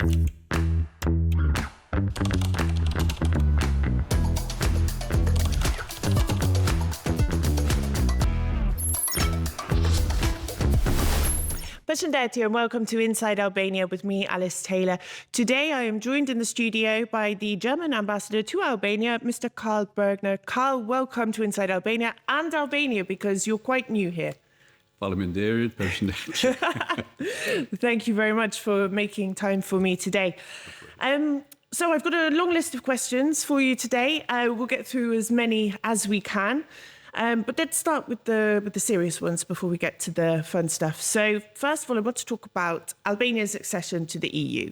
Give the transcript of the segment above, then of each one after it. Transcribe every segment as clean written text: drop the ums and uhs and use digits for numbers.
Kupchan and welcome to Inside Albania with me, Alice Taylor. Today I am joined in the studio by the German ambassador to Albania, Mr. Carl Bergner. Carl, welcome to Inside Albania and Albania because you're quite new here. Thank you very much for making time for me today. So I've got a long list of questions for you today. We'll get through as many as we can. But let's start with the serious ones before we get to the fun stuff. So first of all, I want to talk about Albania's accession to the EU,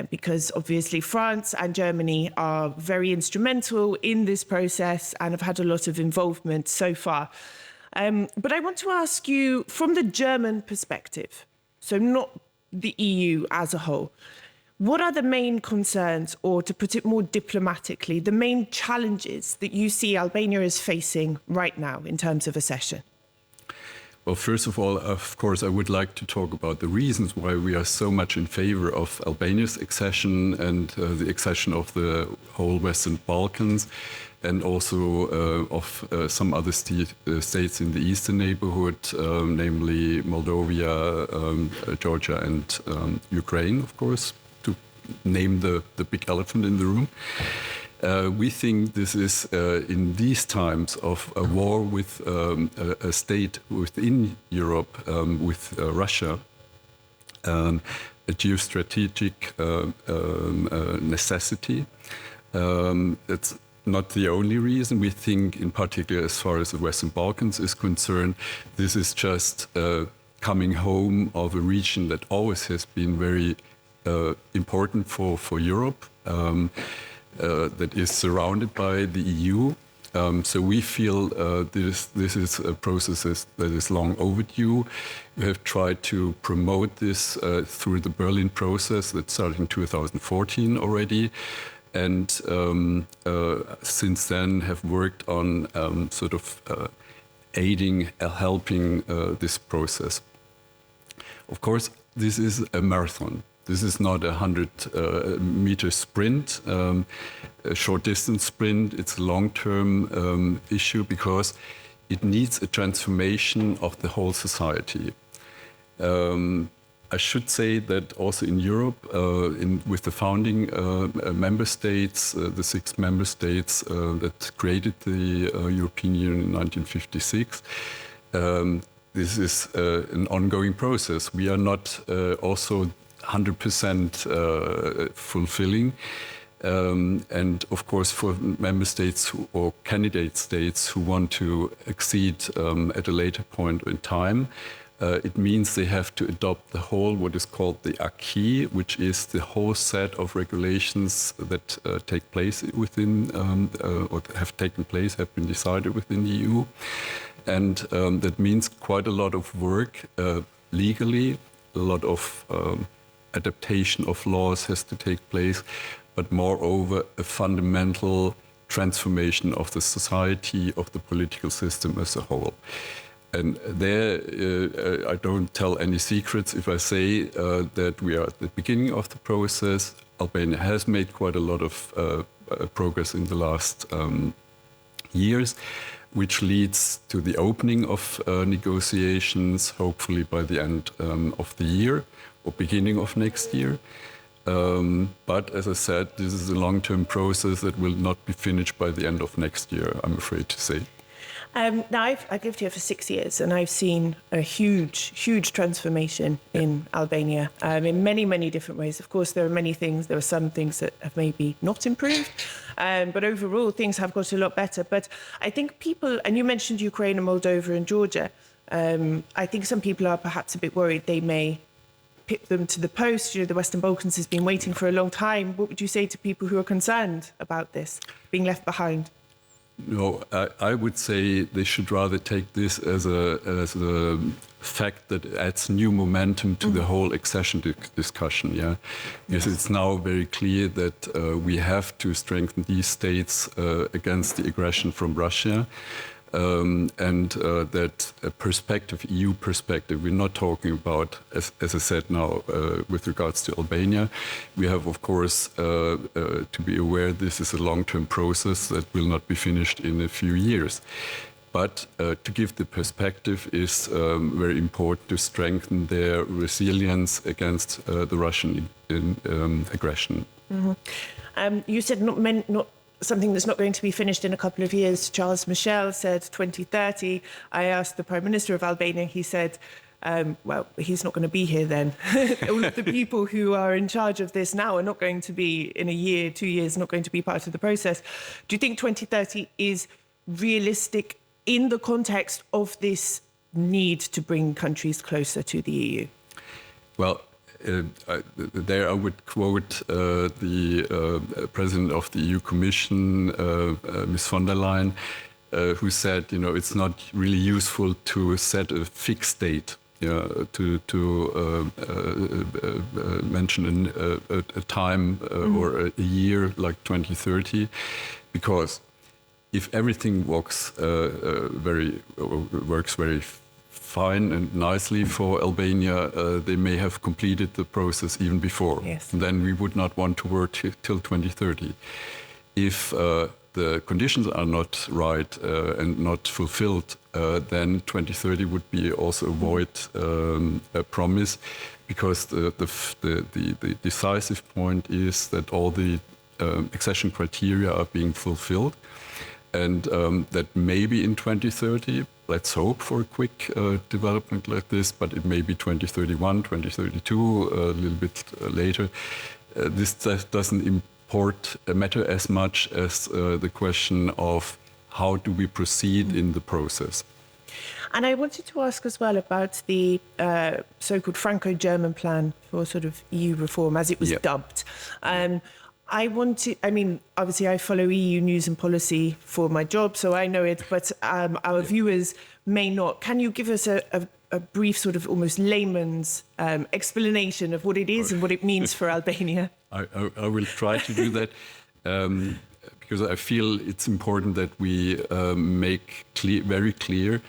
because obviously France and Germany are very instrumental in this process and have had a lot of involvement so far. But I want to ask you from the German perspective, so not the EU as a whole, what are the main concerns, or to put it more diplomatically, the main challenges that you see Albania is facing right now in terms of accession? Well, first of all, of course, I would like to talk about the reasons why we are so much in favor of Albania's accession and the accession of the whole Western Balkans, and also of some other states in the eastern neighborhood, namely Moldova, Georgia, and Ukraine, of course, to name the big elephant in the room. We think this is, in these times of a war with a state within Europe, with Russia, a geostrategic necessity. It's not the only reason. We think, in particular, as far as the Western Balkans is concerned, this is just coming home of a region that always has been very important for Europe. That is surrounded by the EU. So we feel this is a process that is long overdue. We have tried to promote this through the Berlin process that started in 2014 already. And since then have worked on aiding, helping this process. Of course, this is a marathon. This is not a 100-meter sprint, a short-distance sprint. It's a long-term issue because it needs a transformation of the whole society. I should say that also in Europe, with the founding member states, the 6 member states that created the European Union in 1956, this is an ongoing process. We are not also 100% fulfilling. And of course, for member states or candidate states who want to accede at a later point in time, it means they have to adopt the whole, what is called the acquis, which is the whole set of regulations that take place within, or have taken place, have been decided within the EU. And that means quite a lot of work legally, a lot of adaptation of laws has to take place, but moreover, a fundamental transformation of the society, of the political system as a whole. And there, I don't tell any secrets if I say that we are at the beginning of the process. Albania has made quite a lot of progress in the last years, which leads to the opening of negotiations, hopefully by the end of the year or beginning of next year. But as I said, this is a long-term process that will not be finished by the end of next year, I'm afraid to say. Now, I've lived here for 6 years and I've seen a huge transformation in Albania in many, many different ways. Of course, there are some things that have maybe not improved, but overall things have got a lot better. But I think people, and you mentioned Ukraine and Moldova and Georgia, I think some people are perhaps a bit worried they may pip them to the post. You know, the Western Balkans has been waiting for a long time. What would you say to people who are concerned about this, being left behind? No, I would say they should rather take this as a fact that adds new momentum to the whole accession discussion. Yeah, because it's now very clear that we have to strengthen these states against the aggression from Russia. and that perspective, EU perspective, we're not talking about, as I said now, with regards to Albania. We have, of course, to be aware this is a long-term process that will not be finished in a few years. But to give the perspective is very important to strengthen their resilience against the Russian aggression. Mm-hmm. You said not something that's not going to be finished in a couple of years. Charles Michel said 2030. I asked the Prime Minister of Albania, he said, well, he's not going to be here then. All of the people who are in charge of this now are not going to be, in a year, 2 years, not going to be part of the process. Do you think 2030 is realistic in the context of this need to bring countries closer to the EU? Well, there I would quote the President of the EU Commission, Ms. von der Leyen, who said, it's not really useful to set a fixed date, to mention a time or a year like 2030, because if everything works very fine and nicely for Albania, they may have completed the process even before. Yes. And then we would not want to work till 2030. If the conditions are not right and not fulfilled, then 2030 would be also a void promise, because the decisive point is that all the accession criteria are being fulfilled. And that maybe in 2030, let's hope for a quick development like this, but it may be 2031, 2032, a little bit later. This doesn't matter as much as the question of how do we proceed in the process. And I wanted to ask as well about the so-called Franco-German plan for sort of EU reform, as it was dubbed. Obviously I follow EU news and policy for my job, so I know it, but our viewers may not. Can you give us a brief sort of almost layman's explanation of what it is and what it means for Albania? I will try to do that, because I feel it's important that we make very clear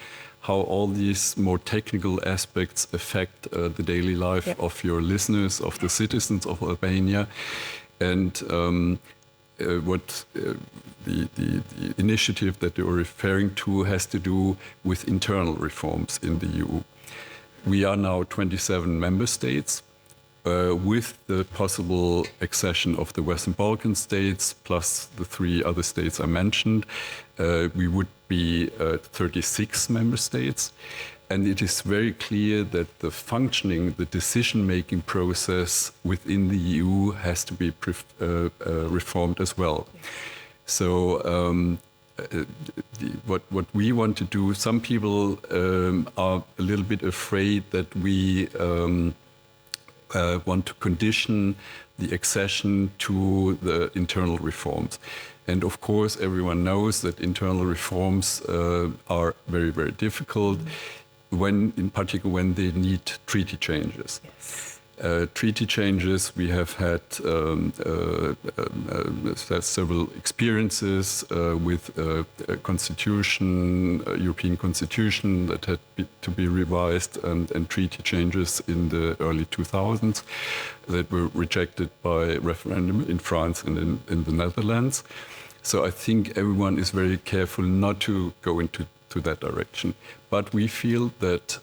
how all these more technical aspects affect the daily life of your listeners, of the citizens of Albania. And what the initiative that you're referring to has to do with internal reforms in the EU. We are now 27 member states, with the possible accession of the Western Balkan states, plus the 3 other states I mentioned. We would be 36 member states. And it is very clear that the decision-making process within the EU has to be reformed as well. So what we want to do, some people are a little bit afraid that we want to condition the accession to the internal reforms. And of course, everyone knows that internal reforms are very, very difficult. In particular when they need treaty changes. Yes. Treaty changes, we have had several experiences with a constitution, European constitution that had to be revised, and treaty changes in the early 2000s that were rejected by referendum in France and in the Netherlands. So I think everyone is very careful not to go into that direction. But we feel that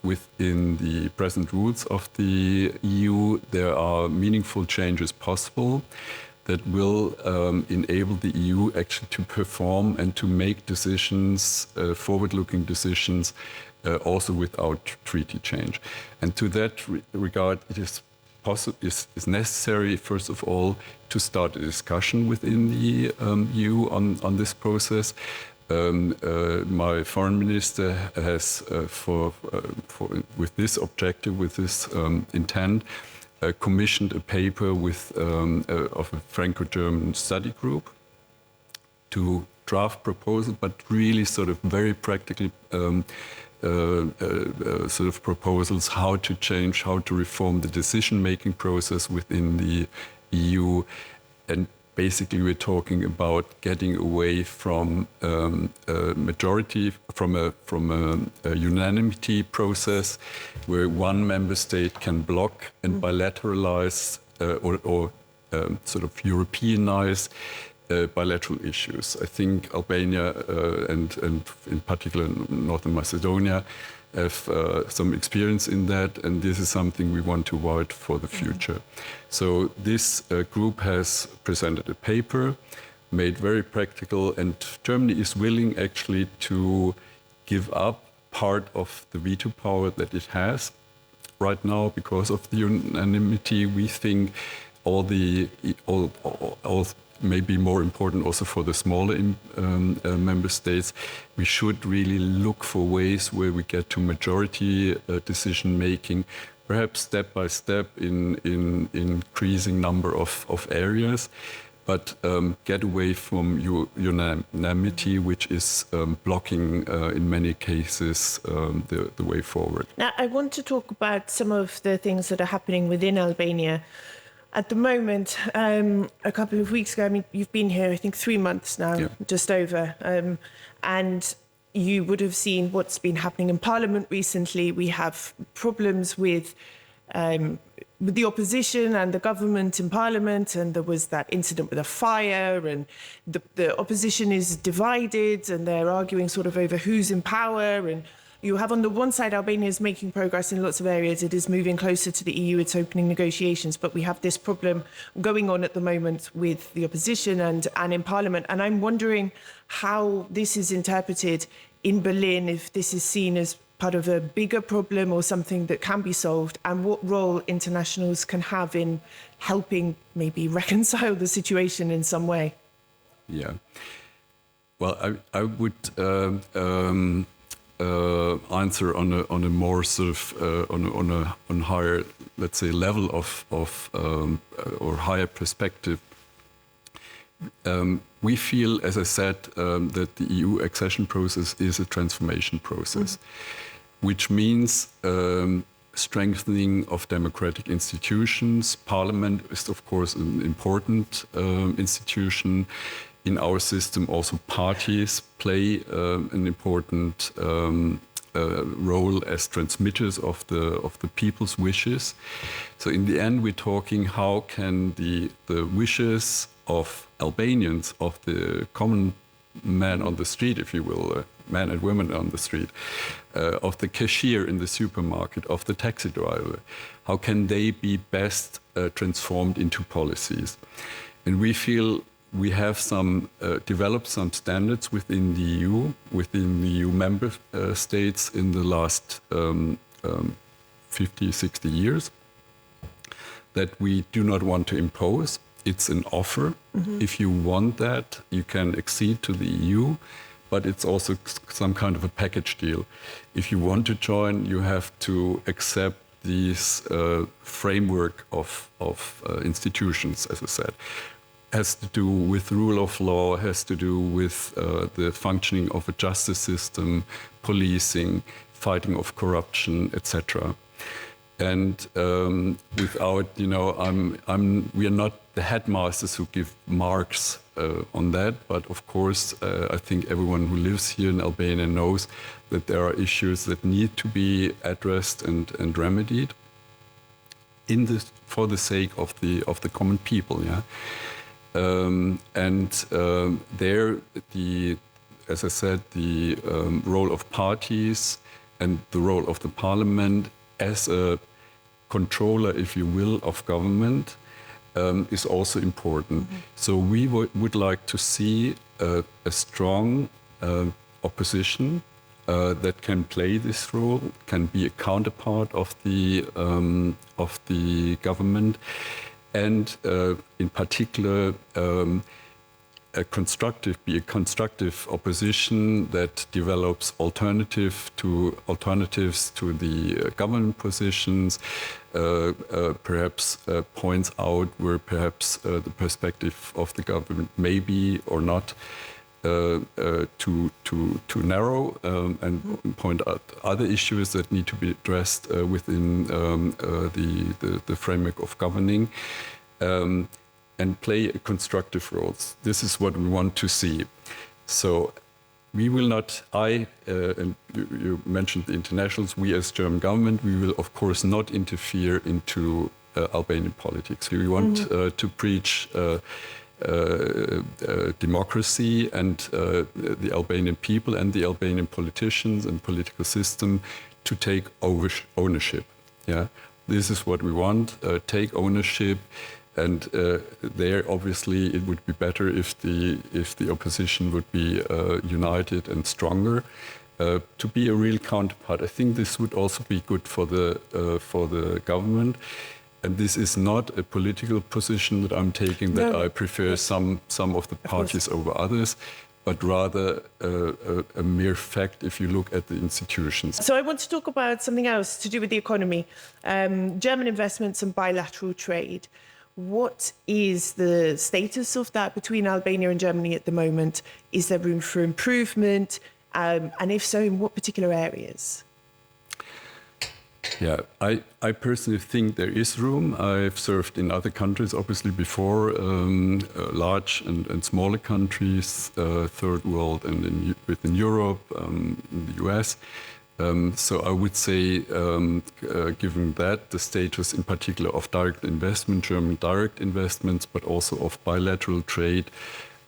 within the present rules of the EU, there are meaningful changes possible that will enable the EU actually to perform and to make decisions, forward-looking decisions, also without treaty change. And to that regard, it is necessary, first of all, to start a discussion within the EU on this process. My foreign minister has, with this objective, with this intent, commissioned a paper of a Franco-German study group to draft proposal, but really sort of very practical sort of proposals, how to change, how to reform the decision-making process within the EU. And basically we're talking about getting away from a majority, from a unanimity process, where one member state can block and bilateralize or sort of Europeanize bilateral issues. I think Albania and in particular Northern Macedonia have some experience in that, and this is something we want to avoid for the future. So this group has presented a paper, made very practical, and Germany is willing actually to give up part of the veto power that it has right now because of the unanimity. We think all maybe more important also for the smaller member states, we should really look for ways where we get to majority decision making, perhaps step by step in increasing number of areas, but get away from unanimity, which is blocking in many cases the way forward. Now, I want to talk about some of the things that are happening within Albania. At the moment, a couple of weeks ago, I mean, you've been here, I think 3 months now, just over, and you would have seen what's been happening in Parliament recently. We have problems with the opposition and the government in Parliament, and there was that incident with a fire, and the opposition is divided, and they're arguing sort of over who's in power. And you have on the one side, Albania is making progress in lots of areas. It is moving closer to the EU. It's opening negotiations. But we have this problem going on at the moment with the opposition and in Parliament. And I'm wondering how this is interpreted in Berlin, if this is seen as part of a bigger problem or something that can be solved, and what role internationals can have in helping maybe reconcile the situation in some way. Yeah. Well, I would answer on a more sort of on higher, let's say, level of or higher perspective. We feel, as I said, that the EU accession process is a transformation process, which means strengthening of democratic institutions. Parliament is, of course, an important institution. In our system, also parties play an important role as transmitters of the people's wishes. So in the end, we're talking how can the wishes of Albanians, of the common man on the street, if you will, men and women on the street, of the cashier in the supermarket, of the taxi driver, how can they be best transformed into policies? And we feel we have developed some standards within the EU member states in the last 50, 60 years that we do not want to impose. It's an offer. If you want that, you can accede to the EU, but it's also some kind of a package deal. If you want to join, you have to accept this framework of institutions, as I said. Has to do with rule of law, has to do with the functioning of a justice system, policing, fighting of corruption, etc. And without, we are not the headmasters who give marks on that, but of course, I think everyone who lives here in Albania knows that there are issues that need to be addressed and remedied for the sake of the common people. Yeah. There, as I said, the role of parties and the role of the parliament as a controller, if you will, of government is also important. So we would like to see a strong opposition that can play this role, can be a counterpart of the government. And in particular, a constructive opposition that develops alternatives to the government positions, perhaps points out where perhaps the perspective of the government may be or not too narrow, and point out other issues that need to be addressed within the framework of governing. and play a constructive role. This is what we want to see. So we will not, and you mentioned the internationals, we as German government, we will of course not interfere into Albanian politics. We want to preach democracy and the Albanian people and the Albanian politicians and political system to take ownership. Yeah, this is what we want, take ownership. And there, obviously, it would be better if the opposition would be united and stronger to be a real counterpart. I think this would also be good for the government. And this is not a political position that I'm taking, that I prefer some of the parties over others, but rather a mere fact if you look at the institutions. So I want to talk about something else to do with the economy, German investments and bilateral trade. What is the status of that between Albania and Germany at the moment? Is there room for improvement? And if so, in what particular areas? Yeah, I personally think there is room. I've served in other countries, obviously, before, large and smaller countries, third world and within Europe, in the US. So I would say, given that, the status in particular of direct investment, German direct investments, but also of bilateral trade,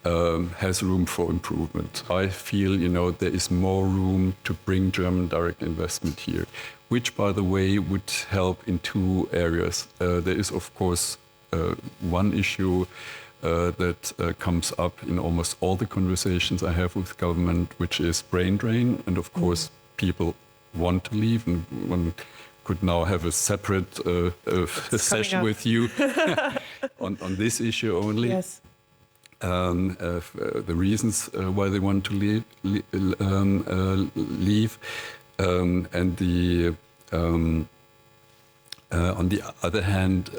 has room for improvement. I feel, there is more room to bring German direct investment here, which, by the way, would help in two areas. There is, of course, one issue that comes up in almost all the conversations I have with government, which is brain drain. And of course, people want to leave, and one could now have a separate session with you on this issue only. Yes. The reasons why they want to leave, and on the other hand,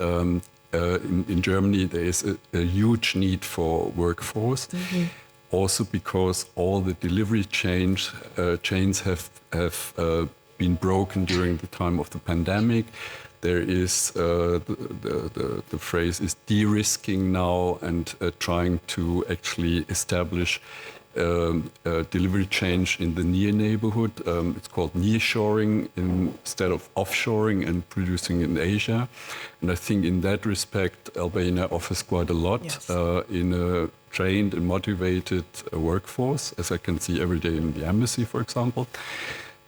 in Germany there is a huge need for workforce. Also because all the delivery chains have been broken during the time of the pandemic. There is the phrase is de-risking now and trying to actually establish delivery chain in the near neighborhood. It's called nearshoring instead of offshoring and producing in Asia. And I think in that respect, Albania offers quite a lot in a trained and motivated workforce, as I can see every day in the embassy, for example.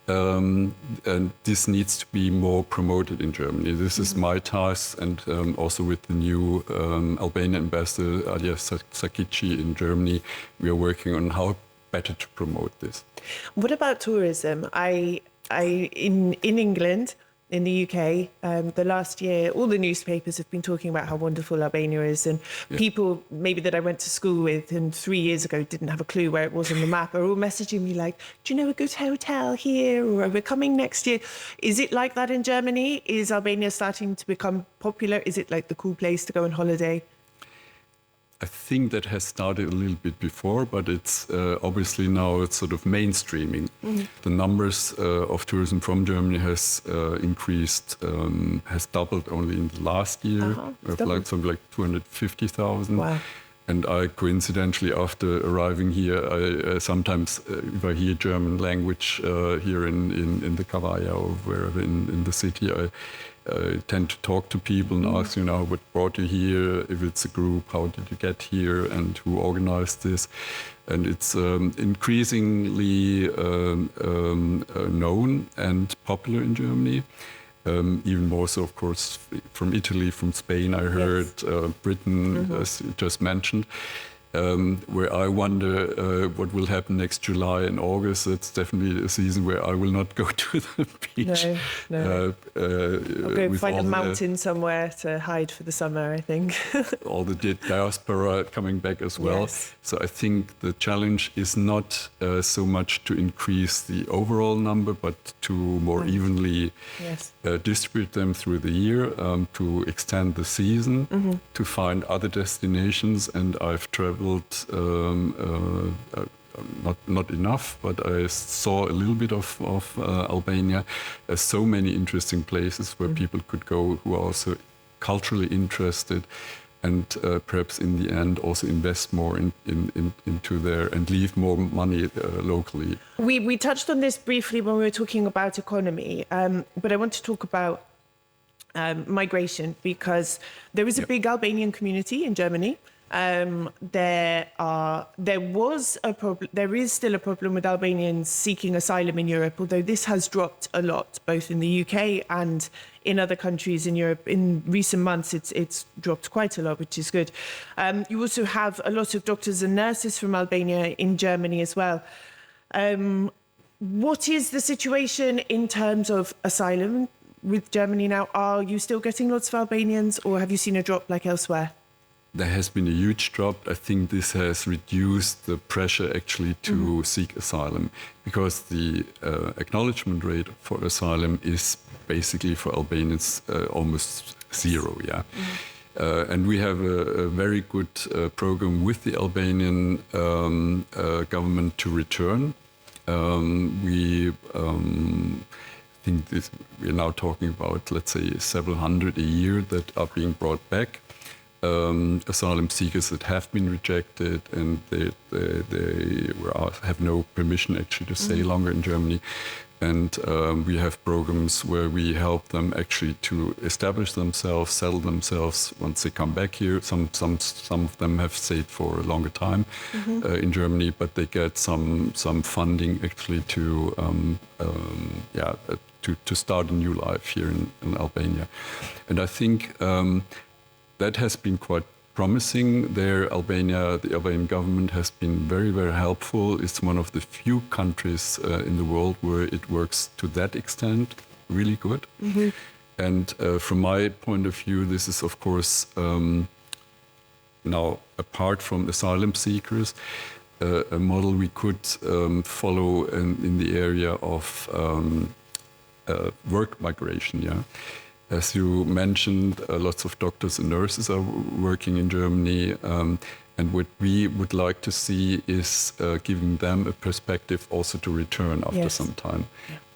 And this needs to be more promoted in Germany. This is my task, and also with the new Albanian ambassador, Alia Sakici in Germany, we are working on how better to promote this. What about tourism? In England, in the UK, the last year, all the newspapers have been talking about how wonderful Albania is, and people maybe that I went to school with and 3 years ago didn't have a clue where it was on the map are all messaging me like, do you know a good hotel here, or we're coming next year? Is it like that in Germany? Is Albania starting to become popular? Is it like the cool place to go on holiday? I think that has started a little bit before, but it's obviously now it's sort of mainstreaming. The numbers of tourism from Germany has increased, has doubled only in the last year. We have something like 250,000. Wow. And I coincidentally, after arriving here, I sometimes, if I hear German language here in the Kavaya or wherever in the city, I tend to talk to people and ask, what brought you here, if it's a group, how did you get here, and who organized this. And it's increasingly known and popular in Germany. Even more so, of course, from Italy, from Spain, I heard, Britain, as you just mentioned. Where I wonder what will happen next July and August. It's definitely a season where I will not go to the beach. No. I'll go find a mountain somewhere to hide for the summer, I think. All the diaspora coming back as well. Yes. So I think the challenge is not so much to increase the overall number, but to more evenly distribute them through the year, to extend the season, to find other destinations. And I've traveled not enough, but I saw a little bit of Albania. There's so many interesting places where people could go who are also culturally interested. and perhaps in the end also invest more into there and leave more money locally. We touched on this briefly when we were talking about economy, but I want to talk about migration, because there is a big Albanian community in Germany. There is still a problem with Albanians seeking asylum in Europe, although this has dropped a lot, both in the UK and in other countries in Europe. In recent months, it's dropped quite a lot, which is good. You also have a lot of doctors and nurses from Albania in Germany as well. What is the situation in terms of asylum with Germany now? Are you still getting lots of Albanians, or have you seen a drop like elsewhere? There has been a huge drop. I think this has reduced the pressure actually to seek asylum, because the acknowledgement rate for asylum is basically for Albanians almost zero. Yeah. And we have a very good program with the Albanian government to return. We think we're now talking about, let's say, several hundred a year that are being brought back. Asylum seekers that have been rejected and they have no permission actually to stay longer in Germany. And we have programs where we help them actually to establish themselves, settle themselves once they come back here. Some of them have stayed for a longer time in Germany, but they get some funding actually to start a new life here in Albania. And I think that has been quite promising. The Albanian government has been very, very helpful. It's one of the few countries in the world where it works to that extent, really good. And from my point of view, this is, of course, now, apart from asylum seekers, a model we could follow in the area of work migration, yeah. As you mentioned, lots of doctors and nurses are working in Germany, and what we would like to see is giving them a perspective also to return after some time,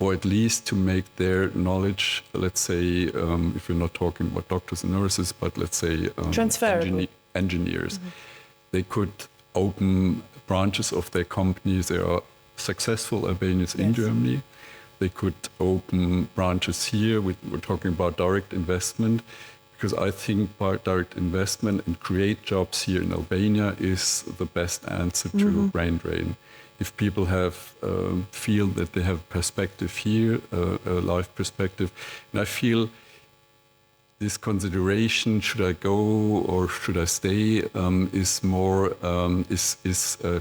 or at least to make their knowledge, let's say, if we're not talking about doctors and nurses, but let's say engineers, they could open branches of their companies. There are successful Albanians in Germany. They could open branches here. We're talking about direct investment, because I think direct investment and create jobs here in Albania is the best answer to brain drain. If people feel that they have perspective here, a life perspective, and I feel this consideration, should I go or should I stay, is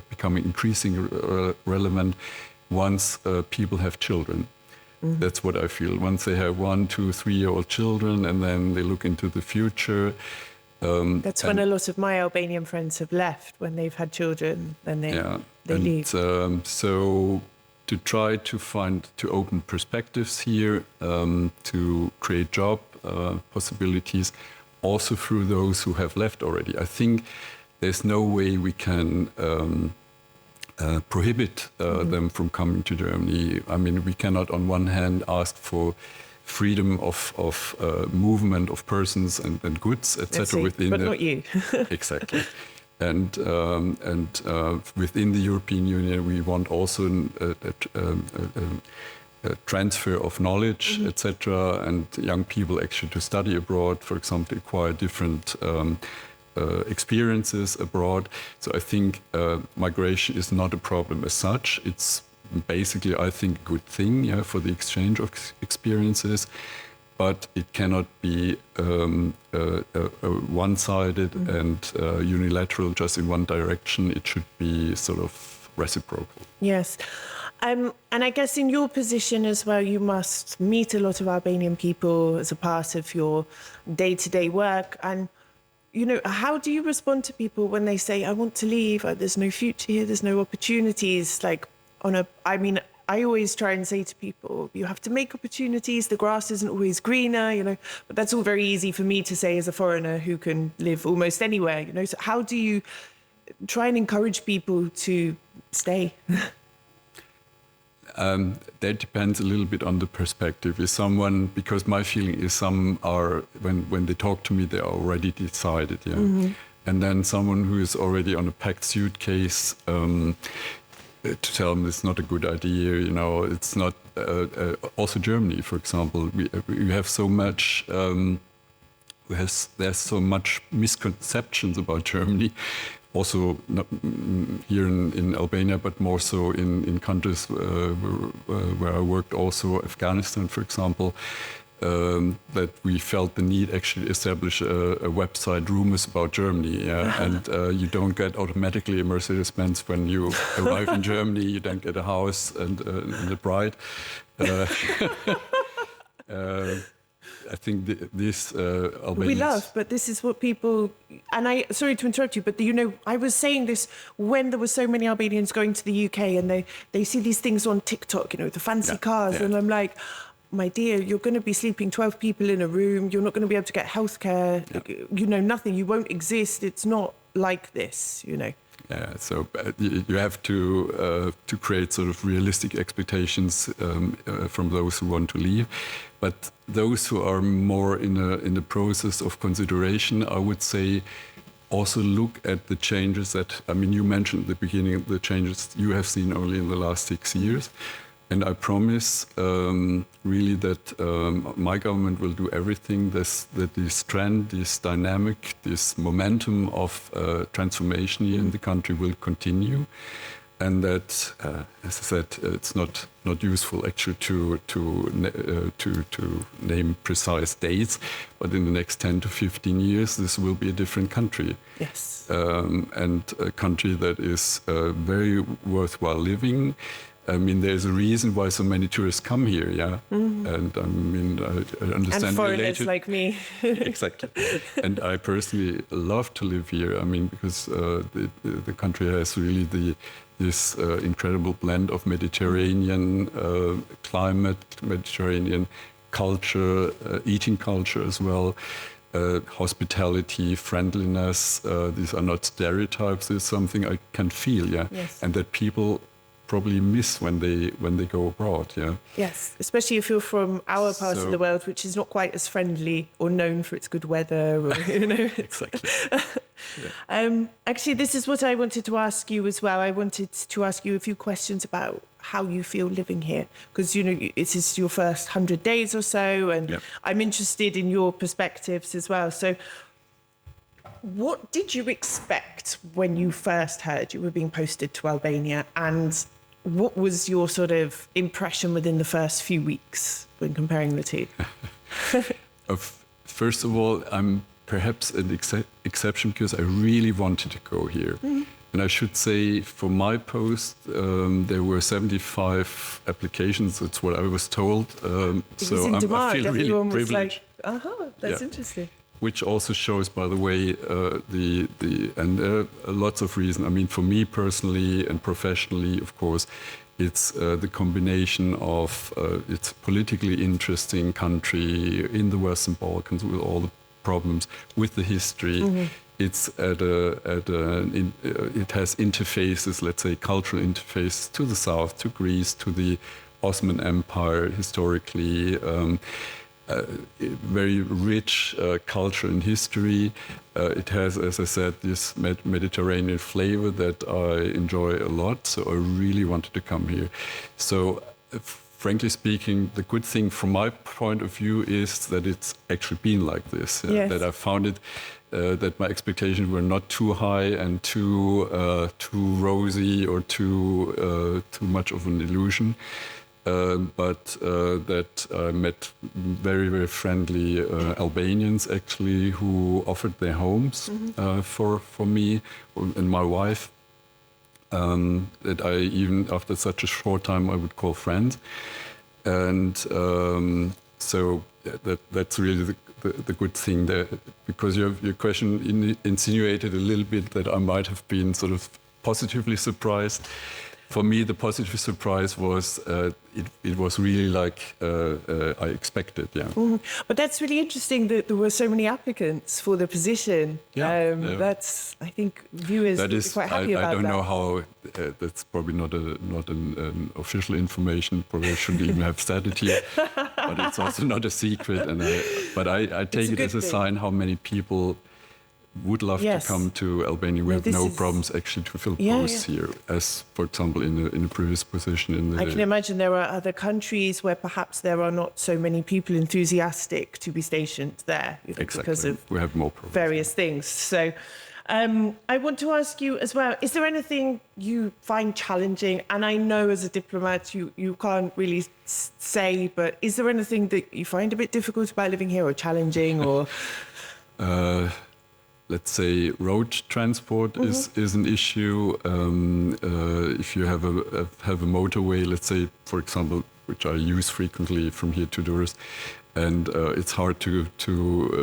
becoming increasingly relevant once people have children. That's what I feel. Once they have 1, 2, 3-year-old children, and then they look into the future. That's when a lot of my Albanian friends have left, when they've had children, then they leave. So to try to open perspectives here, to create job possibilities, also through those who have left already. I think there's no way we can prohibit them from coming to Germany. I mean, we cannot on one hand ask for freedom of movement of persons and goods, etc. within but not you. Exactly. And within the European Union, we want also a transfer of knowledge, etc., and young people actually to study abroad, for example, acquire different experiences abroad. So I think migration is not a problem as such. It's basically, I think, a good thing for the exchange of experiences, but it cannot be one-sided and unilateral, just in one direction. It should be sort of reciprocal. Yes. And I guess in your position as well, you must meet a lot of Albanian people as a part of your day-to-day work. And how do you respond to people when they say, I want to leave, there's no future here, there's no opportunities? I always try and say to people, you have to make opportunities, the grass isn't always greener, but that's all very easy for me to say as a foreigner who can live almost anywhere, So how do you try and encourage people to stay? That depends a little bit on the perspective. Is someone, because my feeling is some are, when they talk to me, they are already decided, yeah. Mm-hmm. And then someone who is already on a packed suitcase, to tell them it's not a good idea, you know, it's not, also Germany, for example, we have so much, there's so much misconceptions about Germany, also not here in Albania, but more so in countries where I worked, also Afghanistan, for example, that we felt the need actually to establish a website, Rumors About Germany, yeah? And you don't get automatically a Mercedes-Benz when you arrive in Germany, you don't get a house and a bride. I think this Albanians... We love, but this is what people... And sorry to interrupt you, but you know, I was saying this when there were so many Albanians going to the UK and they see these things on TikTok, you know, the fancy cars, and I'm like, my dear, you're going to be sleeping 12 people in a room, you're not going to be able to get healthcare, you know, nothing, you won't exist, it's not like this, you know. Yeah, so you have to create sort of realistic expectations from those who want to leave, but those who are more in the process of consideration, I would say, also look at the changes that, I mean, you mentioned at the beginning the changes you have seen only in the last 6 years. And I promise really that my government will do everything that this trend, this dynamic, this momentum of transformation here in the country will continue. And that, as I said, it's not useful actually to name precise dates, but in the next 10 to 15 years, this will be a different country. Yes. And a country that is very worthwhile living. I mean, there's a reason why so many tourists come here, yeah? Mm-hmm. And I mean, I understand... And foreigners like me. Exactly. And I personally love to live here, I mean, because the country has really this incredible blend of Mediterranean climate, Mediterranean culture, eating culture as well, hospitality, friendliness. These are not stereotypes, it's something I can feel, yeah? Yes. And that people probably miss when they go abroad, yeah. Yes, especially if you're from our part of the world, which is not quite as friendly or known for its good weather, or, you know. Exactly. Yeah. Actually, this is what I wanted to ask you as well. I wanted to ask you a few questions about how you feel living here, because you know it is your first 100 days or so, and I'm interested in your perspectives as well. So, what did you expect when you first heard you were being posted to Albania, and what was your sort of impression within the first few weeks when comparing the two? First of all, I'm perhaps an exception because I really wanted to go here. Mm-hmm. And I should say for my post, there were 75 applications. That's what I was told. So I feel really privileged. That's interesting. Which also shows, by the way, and lots of reasons. I mean, for me personally and professionally, of course, it's the combination of it's a politically interesting country in the Western Balkans with all the problems, with the history. Mm-hmm. It's it has interfaces, let's say, cultural interfaces to the south, to Greece, to the Ottoman Empire historically. Very rich culture and history. It has, as I said, this Mediterranean flavor that I enjoy a lot, so I really wanted to come here. So, frankly speaking, the good thing from my point of view is that it's actually been like this, that I found it, that my expectations were not too high and too rosy or too much of an illusion. But that I met very, very friendly Albanians, actually, who offered their homes for me and my wife, that I even, after such a short time, I would call friends. And so that's really the good thing there, because your question insinuated a little bit that I might have been sort of positively surprised. for me, the positive surprise was it was really like I expected. Yeah. Mm-hmm. But that's really interesting that there were so many applicants for the position. Yeah. That's, I think, viewers would be quite happy about that. I don't know how. That's probably not an official information. Probably I shouldn't even have said it here. But it's also not a secret. But I take it as a sign how many people would love to come to Albania. We have no problems actually to fill posts here, as, for example, in a previous position. I can imagine there are other countries where perhaps there are not so many people enthusiastic to be stationed there, because of we have more problems, various things. So I want to ask you as well, is there anything you find challenging? And I know as a diplomat you can't really say, but is there anything that you find a bit difficult about living here or challenging or... Let's say road transport is an issue. If you have a motorway, let's say, for example, which I use frequently from here to Durrës, and it's hard to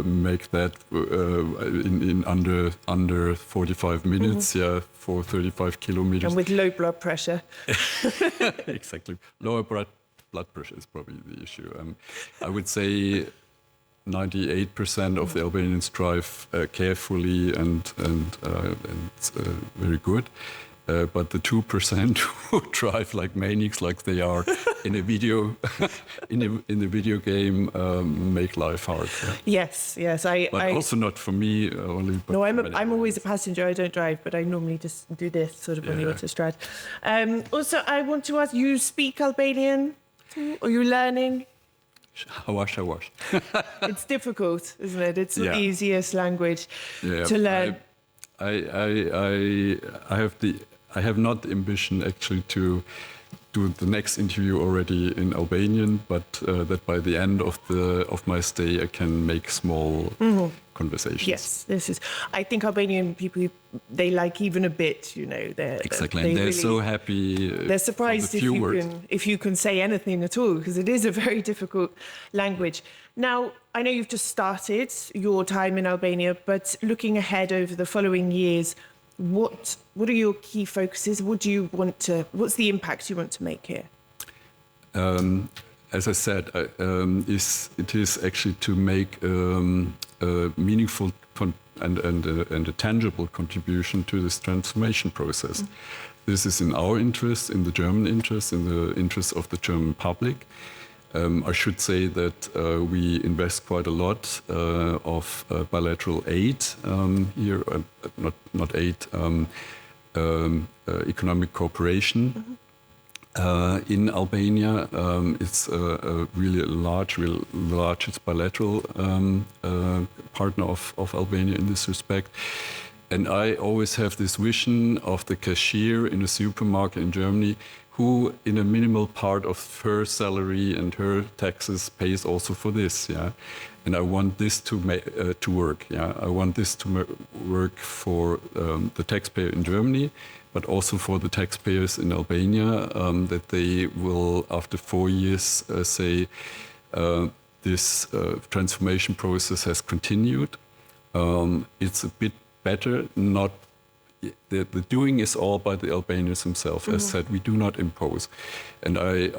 make that in under 45 minutes, for 35 kilometers. And with low blood pressure. Exactly. Lower blood pressure is probably the issue. I would say 98% of the Albanians drive carefully and very good, but the 2% who drive like maniacs, like they are in a video in a video game, make life hard. Yeah. Yes. But also not for me only. But no, I'm always a passenger. I don't drive, but I normally just do this sort of when you autostrad. Also, I want to ask: you speak Albanian? Are you learning? Hawash. It's difficult, isn't it? It's the easiest language to learn. I have not the ambition actually to do the next interview already in Albanian, but that by the end of my stay I can make small conversations. Yes, I think Albanian people, they like even a bit, Exactly, and they're really, so happy. They're surprised if you can say anything at all, because it is a very difficult language. Now, I know you've just started your time in Albania, but looking ahead over the following years, what are your key focuses? What's the impact you want to make here? As I said, it is actually to make a meaningful and a tangible contribution to this transformation process. This is in our interest, in the German interest, in the interest of the German public. I should say that we invest quite a lot of bilateral aid here, not aid, economic cooperation in Albania. It's really the largest bilateral partner of Albania in this respect. And I always have this vision of the cashier in a supermarket in Germany who, in a minimal part of her salary and her taxes, pays also for this. And I want this to work. I want this to work for the taxpayer in Germany, but also for the taxpayers in Albania, that they will, after 4 years, say this transformation process has continued. It's a bit better. The doing is all by the Albanians themselves. As said, we do not impose. And I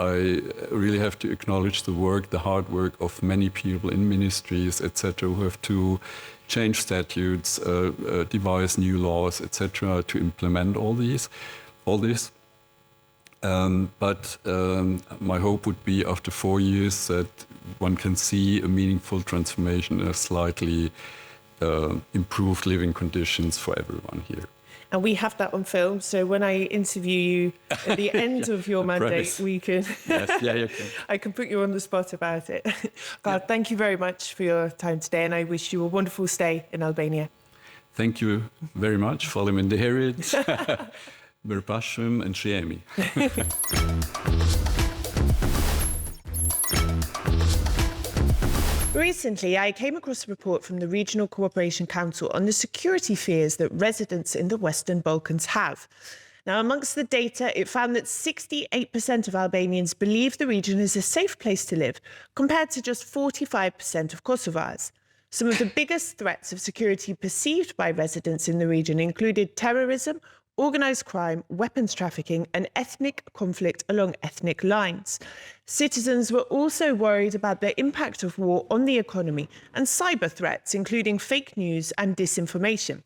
really have to acknowledge the hard work of many people in ministries, etc., who have to change statutes, devise new laws, etc., to implement all this. But my hope would be after 4 years that one can see a meaningful transformation, a slightly improved living conditions for everyone here. And we have that on film, so when I interview you at the end of your mandate, we can... you can. I can put you on the spot about it. God, thank you very much for your time today, and I wish you a wonderful stay in Albania. Thank you very much. Falim in the Herit, Mirpashim and Shiemi. Recently, I came across a report from the Regional Cooperation Council on the security fears that residents in the Western Balkans have. Now, amongst the data, it found that 68% of Albanians believe the region is a safe place to live, compared to just 45% of Kosovars. Some of the biggest threats of security perceived by residents in the region included terrorism, organised crime, weapons trafficking, and ethnic conflict along ethnic lines. Citizens were also worried about the impact of war on the economy and cyber threats, including fake news and disinformation.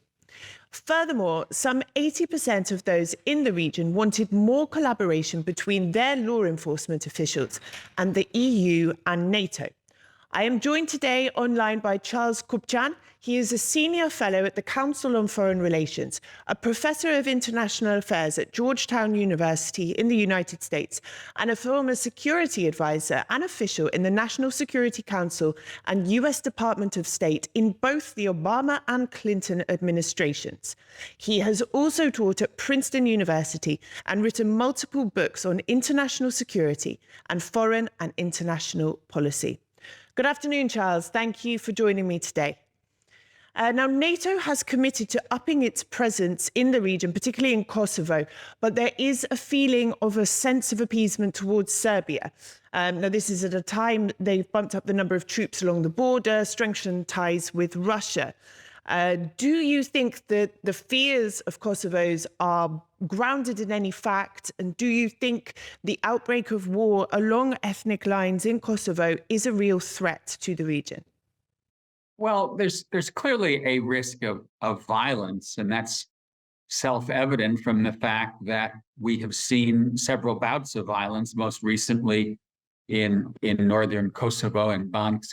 Furthermore, some 80% of those in the region wanted more collaboration between their law enforcement officials and the EU and NATO. I am joined today online by Charles Kupchan. He is a senior fellow at the Council on Foreign Relations, a professor of international affairs at Georgetown University in the United States, and a former security advisor and official in the National Security Council and US Department of State in both the Obama and Clinton administrations. He has also taught at Princeton University and written multiple books on international security and foreign and international policy. Good afternoon, Charles. Thank you for joining me today. Now, NATO has committed to upping its presence in the region, particularly in Kosovo, but there is a feeling of a sense of appeasement towards Serbia. Now, this is at a time they've bumped up the number of troops along the border, strengthened ties with Russia. Do you think that the fears of Kosovos are grounded in any fact? And do you think the outbreak of war along ethnic lines in Kosovo is a real threat to the region? Well, there's clearly a risk of violence, and that's self-evident from the fact that we have seen several bouts of violence, most recently in northern Kosovo and Bansk.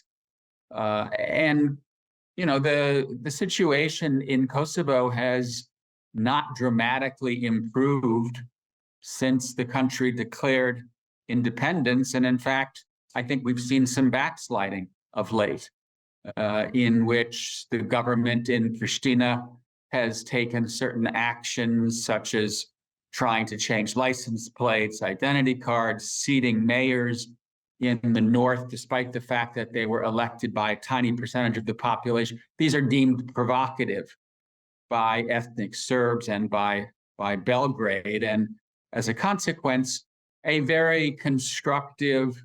And you know, the situation in Kosovo has not dramatically improved since the country declared independence. And in fact, I think we've seen some backsliding of late, in which the government in Pristina has taken certain actions, such as trying to change license plates, identity cards, seating mayors in the north, despite the fact that they were elected by a tiny percentage of the population. These are deemed provocative by ethnic Serbs and by Belgrade. And as a consequence, a very constructive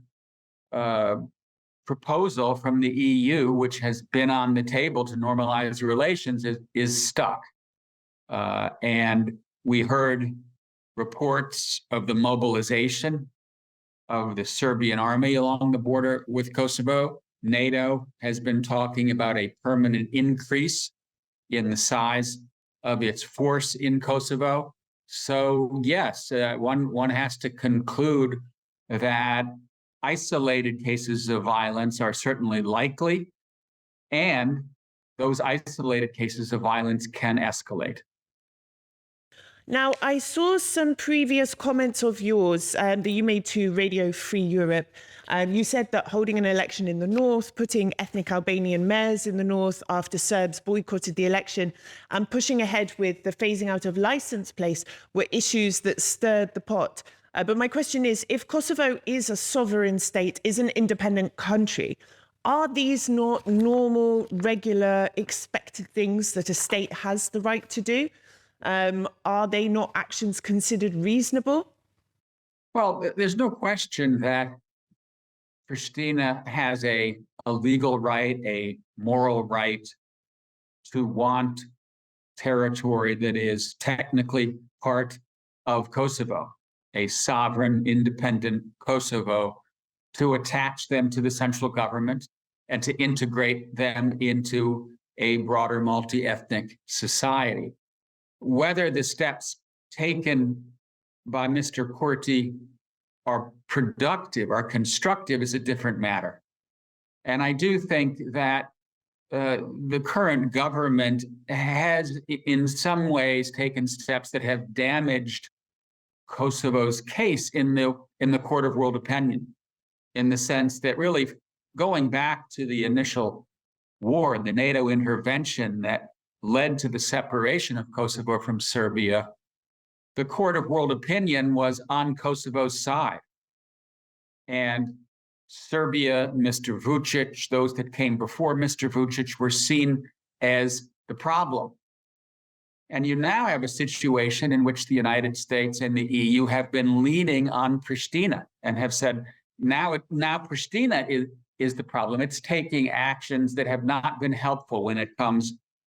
proposal from the EU, which has been on the table to normalize relations, is stuck. And we heard reports of the mobilization of the Serbian army along the border with Kosovo. NATO has been talking about a permanent increase in the size of its force in Kosovo. So yes, one has to conclude that isolated cases of violence are certainly likely, and those isolated cases of violence can escalate. Now, I saw some previous comments of yours that you made to Radio Free Europe. You said that holding an election in the north, putting ethnic Albanian mayors in the north after Serbs boycotted the election, and pushing ahead with the phasing out of license plates were issues that stirred the pot. But my question is, if Kosovo is a sovereign state, is an independent country, are these not normal, regular, expected things that a state has the right to do? Are they not actions considered reasonable? Well, there's no question that Pristina has a legal right, a moral right to want territory that is technically part of Kosovo, a sovereign, independent Kosovo, to attach them to the central government and to integrate them into a broader multi-ethnic society. Whether the steps taken by Mr. Kurti are productive, are constructive, is a different matter. And I do think that the current government has, in some ways, taken steps that have damaged Kosovo's case in the court of world opinion, in the sense that really going back to the initial war, the NATO intervention that led to the separation of Kosovo from Serbia, the court of world opinion was on Kosovo's side. And Serbia, Mr. Vučić, those that came before Mr. Vučić were seen as the problem. And you now have a situation in which the United States and the EU have been leaning on Pristina and have said, now Pristina is the problem. It's taking actions that have not been helpful when it comes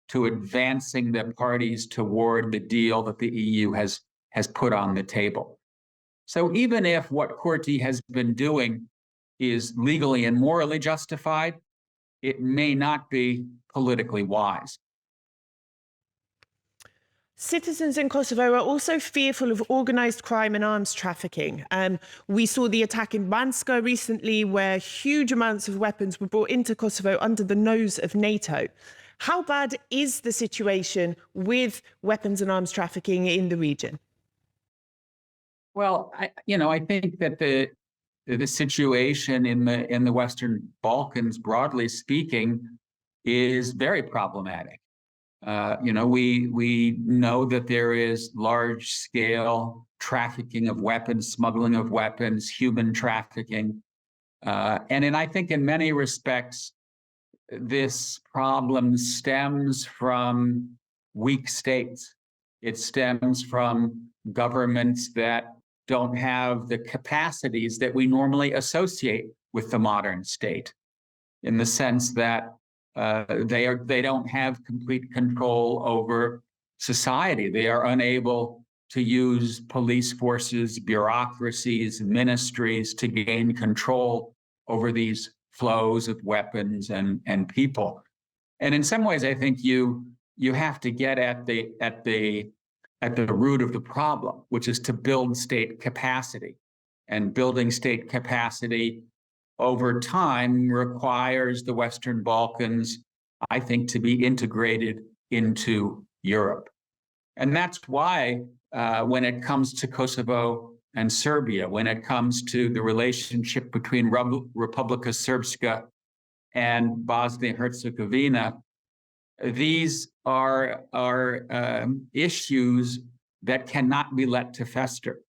to advancing the parties toward the deal that the EU has put on the table. So even if what Kurti has been doing is legally and morally justified, it may not be politically wise. Citizens in Kosovo are also fearful of organised crime and arms trafficking. We saw the attack in Banska recently, where huge amounts of weapons were brought into Kosovo under the nose of NATO. How bad is the situation with weapons and arms trafficking in the region? Well, I think that the situation in the Western Balkans, broadly speaking, is very problematic. We know that there is large-scale trafficking of weapons, smuggling of weapons, human trafficking, and I think in many respects, this problem stems from weak states. It stems from governments that don't have the capacities that we normally associate with the modern state, in the sense that they don't have complete control over society. They are unable to use police forces, bureaucracies, ministries to gain control over these flows of weapons and people. And in some ways, I think you have to get at the root of the problem, which is to build state capacity. And building state capacity over time requires the Western Balkans, I think, to be integrated into Europe. And that's why when it comes to Kosovo and Serbia, when it comes to the relationship between Republika Srpska and Bosnia and Herzegovina, these are issues that cannot be let to fester.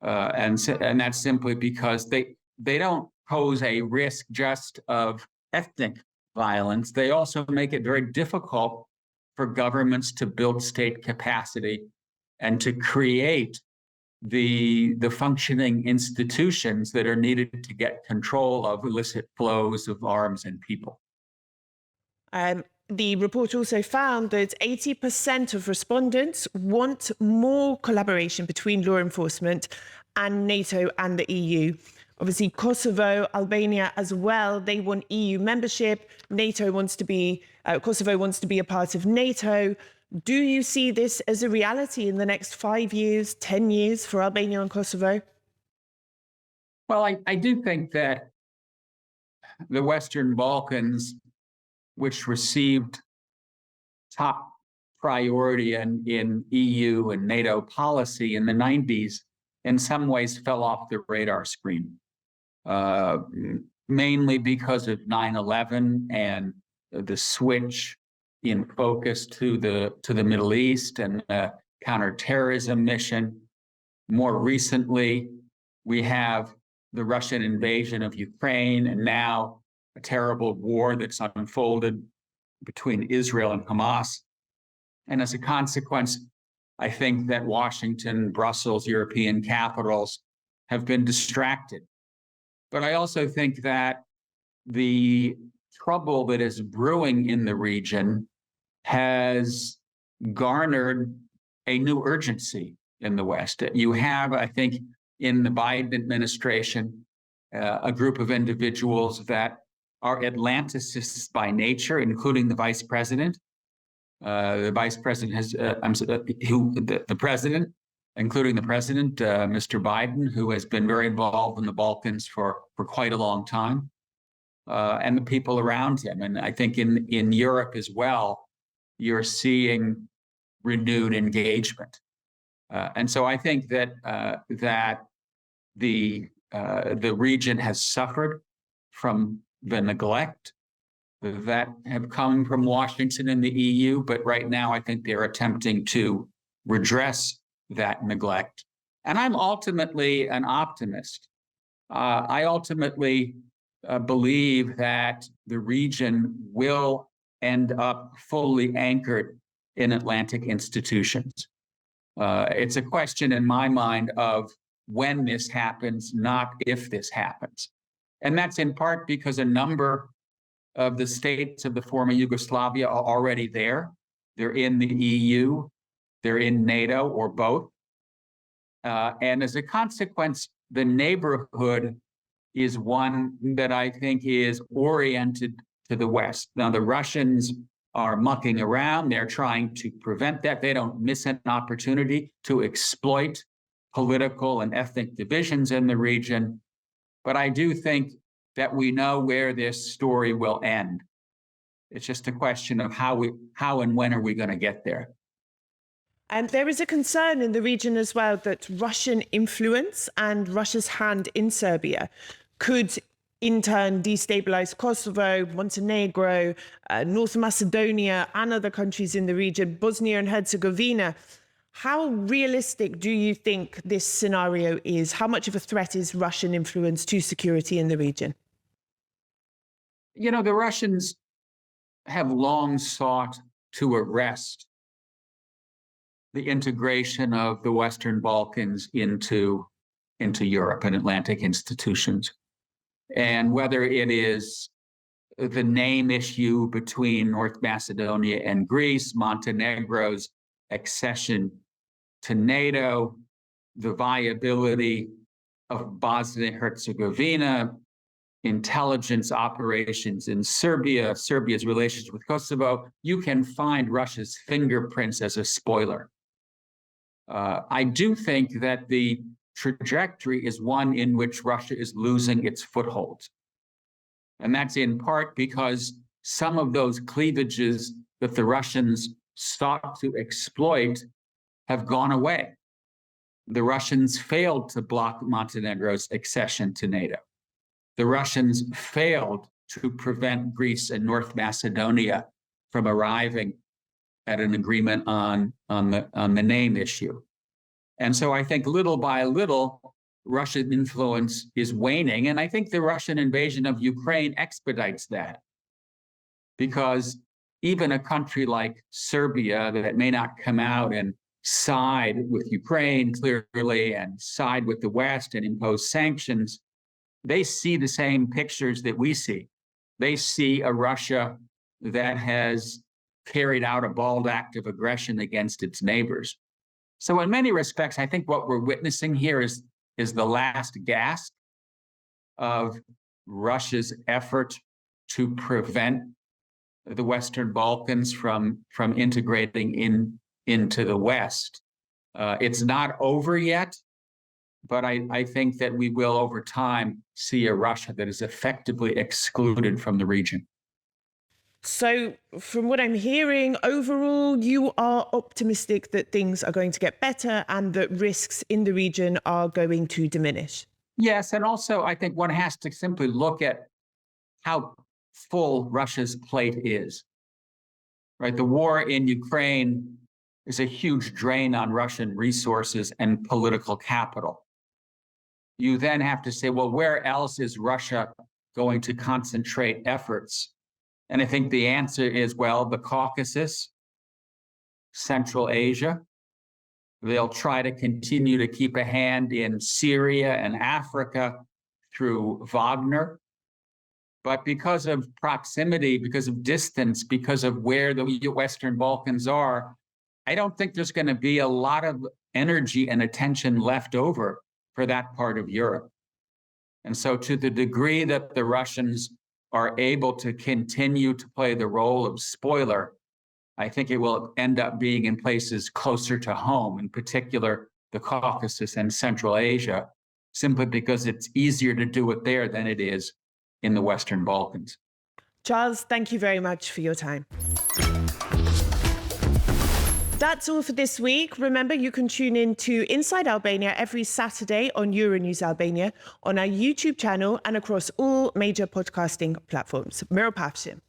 And that's simply because they don't pose a risk just of ethnic violence. They also make it very difficult for governments to build state capacity and to create the functioning institutions that are needed to get control of illicit flows of arms and people. The report also found that 80% of respondents want more collaboration between law enforcement and NATO and the EU. Obviously, Kosovo, Albania as well, they want EU membership. Kosovo wants to be a part of NATO. Do you see this as a reality in the next 5 years, 10 years for Albania and Kosovo? Well, I do think that the Western Balkans, which received top priority in EU and NATO policy in the 90s, in some ways fell off the radar screen, mainly because of 9/11 and the switch in focus to the Middle East and the counterterrorism mission. More recently, we have the Russian invasion of Ukraine, and now a terrible war that's unfolded between Israel and Hamas. And as a consequence, I think that Washington, Brussels, European capitals have been distracted. But I also think that the trouble that is brewing in the region has garnered a new urgency in the West. You have, I think, in the Biden administration, a group of individuals that are Atlanticists by nature, including the vice president. The vice president has, the president, including the president, Mr. Biden, who has been very involved in the Balkans for quite a long time, and the people around him. And I think in Europe as well, you're seeing renewed engagement. And so I think that the region has suffered from the neglect that have come from Washington and the EU, but right now I think they're attempting to redress that neglect. And I'm ultimately an optimist. I ultimately believe that the region will end up fully anchored in Atlantic institutions. It's a question in my mind of when this happens, not if this happens. And that's in part because a number of the states of the former Yugoslavia are already there. they're in the EU, they're in NATO, or both. And as a consequence, the neighborhood is one that I think is oriented to the West. Now, the Russians are mucking around. They're trying to prevent that. They don't miss an opportunity to exploit political and ethnic divisions in the region. But I do think that we know where this story will end. It's just a question of how and when are we going to get there. And there is a concern in the region as well that Russian influence and Russia's hand in Serbia could in turn destabilize Kosovo, Montenegro, North Macedonia, and other countries in the region, Bosnia and Herzegovina. How realistic do you think this scenario is? How much of a threat is Russian influence to security in the region? You know, the Russians have long sought to arrest the integration of the Western Balkans into Europe and Atlantic institutions. And whether it is the name issue between North Macedonia and Greece, Montenegro's accession to NATO, the viability of Bosnia and Herzegovina, intelligence operations in Serbia, Serbia's relations with Kosovo, you can find Russia's fingerprints as a spoiler. I do think that the trajectory is one in which Russia is losing its foothold. And that's in part because some of those cleavages that the Russians sought to exploit have gone away. The Russians failed to block Montenegro's accession to NATO. The Russians failed to prevent Greece and North Macedonia from arriving at an agreement on the name issue. And so I think little by little, Russian influence is waning. And I think the Russian invasion of Ukraine expedites that. Because even a country like Serbia that may not come out and side with Ukraine clearly and side with the West and impose sanctions, they see the same pictures that we see. They see a Russia that has carried out a bold act of aggression against its neighbors. So in many respects, I think what we're witnessing here is the last gasp of Russia's effort to prevent the Western Balkans from integrating into the West. It's not over yet, but I think that we will, over time, see a Russia that is effectively excluded from the region. So from what I'm hearing, overall, you are optimistic that things are going to get better and that risks in the region are going to diminish. Yes, and also I think one has to simply look at how full Russia's plate is. Right, the war in Ukraine is a huge drain on Russian resources and political capital. You then have to say, well, where else is Russia going to concentrate efforts? And I think the answer is, well, the Caucasus, Central Asia. They'll try to continue to keep a hand in Syria and Africa through Wagner. But because of proximity, because of distance, because of where the Western Balkans are, I don't think there's going to be a lot of energy and attention left over for that part of Europe. And so to the degree that the Russians are able to continue to play the role of spoiler, I think it will end up being in places closer to home, in particular the Caucasus and Central Asia, simply because it's easier to do it there than it is in the Western Balkans. Charles, thank you very much for your time. That's all for this week. Remember, you can tune in to Inside Albania every Saturday on Euronews Albania, on our YouTube channel and across all major podcasting platforms. Miropavshim.